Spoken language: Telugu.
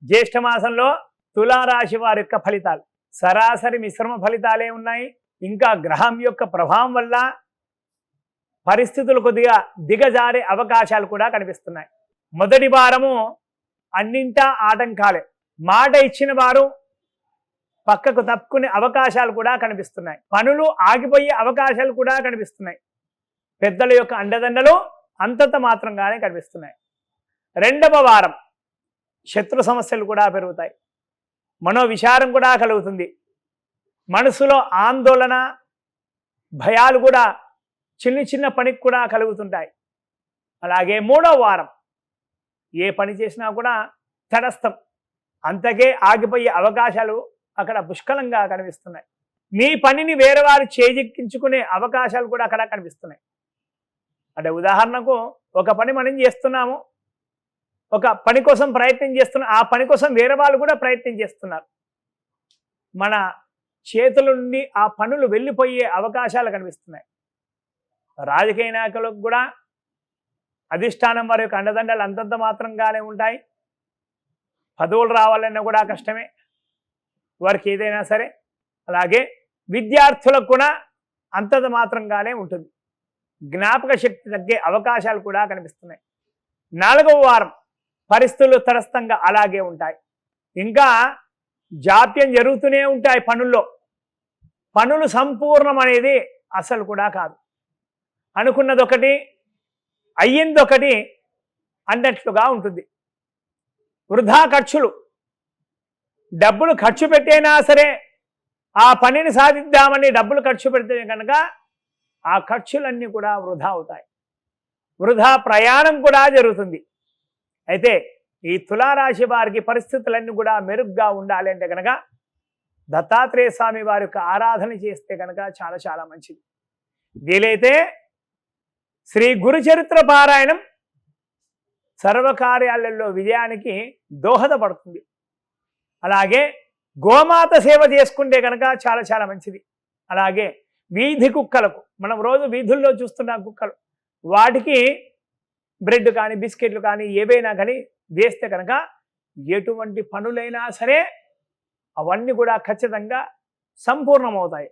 జ్యేష్ఠ మాసంలో తులారాశి వారి యొక్క ఫలితాలు సరాసరి మిశ్రమ ఫలితాలే ఉన్నాయి. ఇంకా గ్రహం యొక్క ప్రభావం వల్ల పరిస్థితులు కొద్దిగా దిగజారే అవకాశాలు కూడా కనిపిస్తున్నాయి. మొదటి వారము అన్నింటా ఆటంకాలే. మాట ఇచ్చిన వారు పక్కకు తప్పుకునే అవకాశాలు కూడా కనిపిస్తున్నాయి. పనులు ఆగిపోయే అవకాశాలు కూడా కనిపిస్తున్నాయి. పెద్దల యొక్క అండదండలు అంతంత మాత్రంగానే కనిపిస్తున్నాయి. రెండవ వారం శత్రు సమస్యలు కూడా పెరుగుతాయి. మనోవిచారం కూడా కలుగుతుంది. మనసులో ఆందోళన భయాలు కూడా చిన్న చిన్న పనికి కూడా కలుగుతుంటాయి. అలాగే మూడవ వారం ఏ పని చేసినా కూడా తటస్థం, అంతకే ఆగిపోయే అవకాశాలు అక్కడ పుష్కలంగా కనిపిస్తున్నాయి. మీ పనిని వేరే వారు చేజిక్కించుకునే అవకాశాలు కూడా అక్కడ కనిపిస్తున్నాయి. అంటే ఉదాహరణకు ఒక పని మనం చేస్తున్నాము, ఒక పని కోసం ప్రయత్నం చేస్తున్నాం, ఆ పని కోసం వేరే వాళ్ళు కూడా ప్రయత్నం చేస్తున్నారు. మన చేతుల నుండి ఆ పనులు వెళ్ళిపోయే అవకాశాలు కనిపిస్తున్నాయి. రాజకీయ నాయకులకు కూడా అధిష్టానం వారి యొక్క అండదండలు అంతంత మాత్రంగానే ఉంటాయి. పదవులు రావాలన్నా కూడా కష్టమే వారికి ఏదైనా సరే. అలాగే విద్యార్థులకు కూడా అంతంత మాత్రంగానే ఉంటుంది. జ్ఞాపక శక్తి తగ్గే అవకాశాలు కూడా కనిపిస్తున్నాయి. నాలుగవ వారం పరిస్థితులు తటస్థంగా అలాగే ఉంటాయి. ఇంకా జాప్యం జరుగుతూనే ఉంటాయి. పనులు సంపూర్ణం అనేది అసలు కూడా కాదు. అనుకున్నది ఒకటి అయ్యింది ఒకటి అన్నట్లుగా ఉంటుంది. వృధా ఖర్చులు, డబ్బులు ఖర్చు పెట్టైనా సరే ఆ పనిని సాధిద్దామని డబ్బులు ఖర్చు పెడితే కనుక ఆ ఖర్చులన్నీ కూడా వృధా అవుతాయి. వృధా ప్రయాణం కూడా జరుగుతుంది. అయితే ఈ తులారాశి వారికి పరిస్థితులన్నీ కూడా మెరుగ్గా ఉండాలి అంటే కనుక దత్తాత్రేయ స్వామి వారి యొక్క ఆరాధన చేస్తే కనుక చాలా చాలా మంచిది. వీలైతే శ్రీ గురుచరిత్ర పారాయణం సర్వకార్యాలలో విజయానికి దోహదపడుతుంది. అలాగే గోమాత సేవ చేసుకుంటే కనుక చాలా చాలా మంచిది. అలాగే వీధి కుక్కలకు, మనం రోజు వీధుల్లో చూస్తున్న కుక్కలు, వాటికి బ్రెడ్ కానీ బిస్కెట్లు కానీ ఏవైనా కానీ వేస్తే కనుక ఎటువంటి పనులైనా సరే అవన్నీ కూడా ఖచ్చితంగా సంపూర్ణమవుతాయి.